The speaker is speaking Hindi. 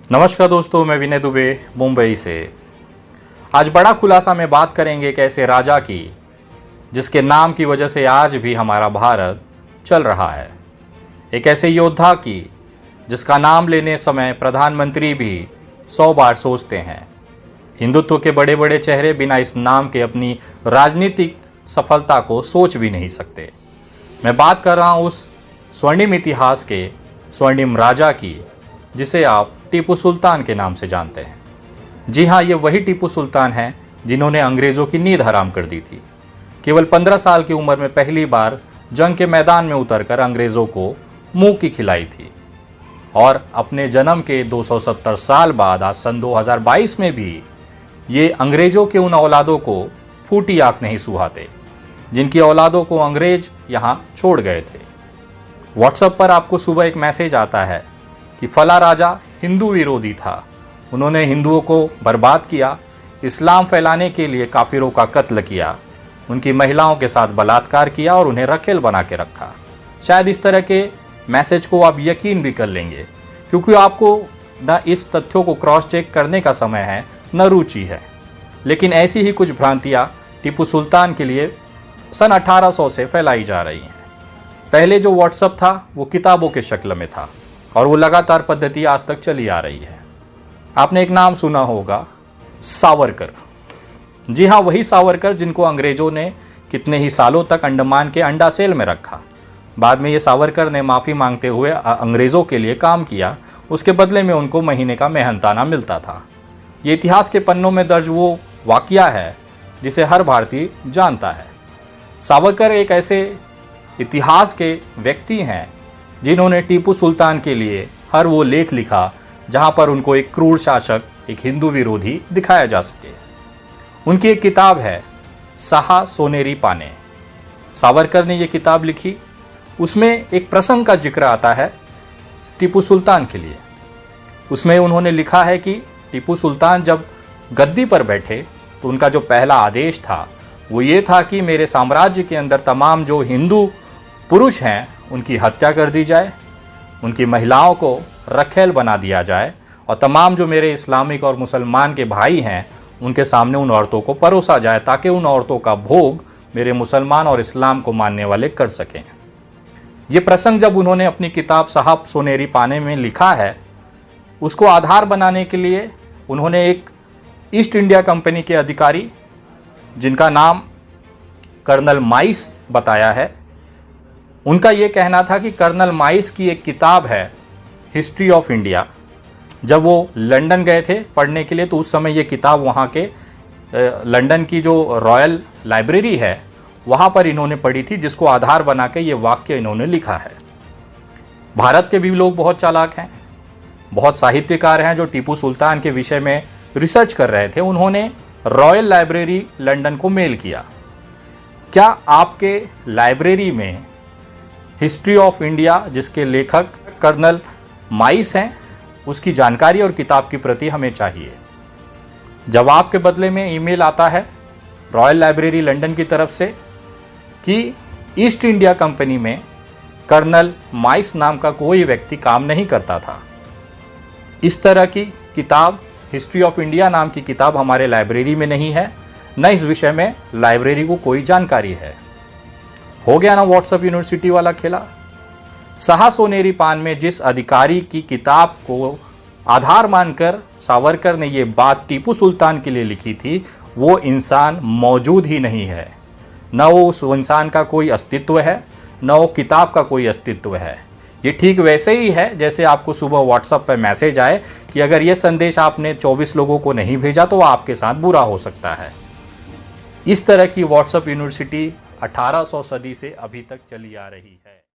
नमस्कार दोस्तों, मैं विनय दुबे मुंबई से। आज बड़ा खुलासा में बात करेंगे एक ऐसे राजा की जिसके नाम की वजह से आज भी हमारा भारत चल रहा है। एक ऐसे योद्धा की जिसका नाम लेने समय प्रधानमंत्री भी 100 बार सोचते हैं। हिंदुत्व के बड़े बड़े चेहरे बिना इस नाम के अपनी राजनीतिक सफलता को सोच भी नहीं सकते। मैं बात कर रहा हूँ उस स्वर्णिम इतिहास के स्वर्णिम राजा की जिसे आप टीपू सुल्तान के नाम से जानते हैं। जी हाँ, ये वही टीपू सुल्तान हैं जिन्होंने अंग्रेज़ों की नींद हराम कर दी थी। केवल 15 साल की उम्र में पहली बार जंग के मैदान में उतरकर अंग्रेज़ों को मुंह की खिलाई थी और अपने जन्म के 270 साल बाद आज सन 2022 में भी ये अंग्रेज़ों के उन औलादों को फूटी आंख नहीं सुहाते जिनकी औलादों को अंग्रेज यहाँ छोड़ गए थे। व्हाट्सएप पर आपको सुबह एक मैसेज आता है कि फला राजा हिंदू विरोधी था, उन्होंने हिंदुओं को बर्बाद किया, इस्लाम फैलाने के लिए काफिरों का कत्ल किया, उनकी महिलाओं के साथ बलात्कार किया और उन्हें रखेल बना के रखा। शायद इस तरह के मैसेज को आप यकीन भी कर लेंगे क्योंकि आपको न इस तथ्यों को क्रॉस चेक करने का समय है न रुचि है। लेकिन ऐसी ही कुछ भ्रांतियाँ टीपू सुल्तान के लिए सन 1800 से फैलाई जा रही हैं। पहले जो व्हाट्सएप था वो किताबों के शक्ल में था और वो लगातार पद्धति आज तक चली आ रही है। आपने एक नाम सुना होगा, सावरकर। जी हाँ, वही सावरकर जिनको अंग्रेज़ों ने कितने ही सालों तक अंडमान के अंडा सेल में रखा। बाद में ये सावरकर ने माफ़ी मांगते हुए अंग्रेज़ों के लिए काम किया, उसके बदले में उनको महीने का मेहनताना मिलता था। ये इतिहास के पन्नों में दर्ज वो वाक़या है जिसे हर भारतीय जानता है। सावरकर एक ऐसे इतिहास के व्यक्ति हैं जिन्होंने टीपू सुल्तान के लिए हर वो लेख लिखा जहां पर उनको एक क्रूर शासक, एक हिंदू विरोधी दिखाया जा सके। उनकी एक किताब है साहा सोनेरी पाने। सावरकर ने ये किताब लिखी, उसमें एक प्रसंग का जिक्र आता है टीपू सुल्तान के लिए। उसमें उन्होंने लिखा है कि टीपू सुल्तान जब गद्दी पर बैठे तो उनका जो पहला आदेश था वो ये था कि मेरे साम्राज्य के अंदर तमाम जो हिंदू पुरुष हैं उनकी हत्या कर दी जाए, उनकी महिलाओं को रखेल बना दिया जाए और तमाम जो मेरे इस्लामिक और मुसलमान के भाई हैं उनके सामने उन औरतों को परोसा जाए ताकि उन औरतों का भोग मेरे मुसलमान और इस्लाम को मानने वाले कर सकें। ये प्रसंग जब उन्होंने अपनी किताब साहब सोनेरी पाने में लिखा है, उसको आधार बनाने के लिए उन्होंने एक ईस्ट इंडिया कंपनी के अधिकारी जिनका नाम कर्नल माइस बताया है। उनका ये कहना था कि कर्नल माइस की एक किताब है हिस्ट्री ऑफ इंडिया। जब वो लंदन गए थे पढ़ने के लिए तो उस समय ये किताब वहाँ के लंदन की जो रॉयल लाइब्रेरी है वहाँ पर इन्होंने पढ़ी थी, जिसको आधार बना के ये वाक्य इन्होंने लिखा है। भारत के भी लोग बहुत चालाक हैं, बहुत साहित्यकार हैं जो टीपू सुल्तान के विषय में रिसर्च कर रहे थे। उन्होंने रॉयल लाइब्रेरी लंदन को मेल किया, क्या आपके लाइब्रेरी में हिस्ट्री ऑफ इंडिया जिसके लेखक कर्नल माइस हैं उसकी जानकारी और किताब की प्रति हमें चाहिए। जवाब के बदले में ईमेल आता है रॉयल लाइब्रेरी लंदन की तरफ से कि ईस्ट इंडिया कंपनी में कर्नल माइस नाम का कोई व्यक्ति काम नहीं करता था। इस तरह की किताब हिस्ट्री ऑफ इंडिया नाम की किताब हमारे लाइब्रेरी में नहीं है, न इस विषय में लाइब्रेरी को कोई जानकारी है। हो गया ना व्हाट्सएप यूनिवर्सिटी वाला खेला। साहा सोनेरी पान में जिस अधिकारी की किताब को आधार मानकर सावरकर ने ये बात टीपू सुल्तान के लिए लिखी थी वो इंसान मौजूद ही नहीं है। न वो उस इंसान का कोई अस्तित्व है, न वो किताब का कोई अस्तित्व है। ये ठीक वैसे ही है जैसे आपको सुबह व्हाट्सएप पर मैसेज आए कि अगर ये संदेश आपने 24 लोगों को नहीं भेजा तो आपके साथ बुरा हो सकता है। इस तरह की व्हाट्सएप यूनिवर्सिटी 1800 सदी से अभी तक चली आ रही है।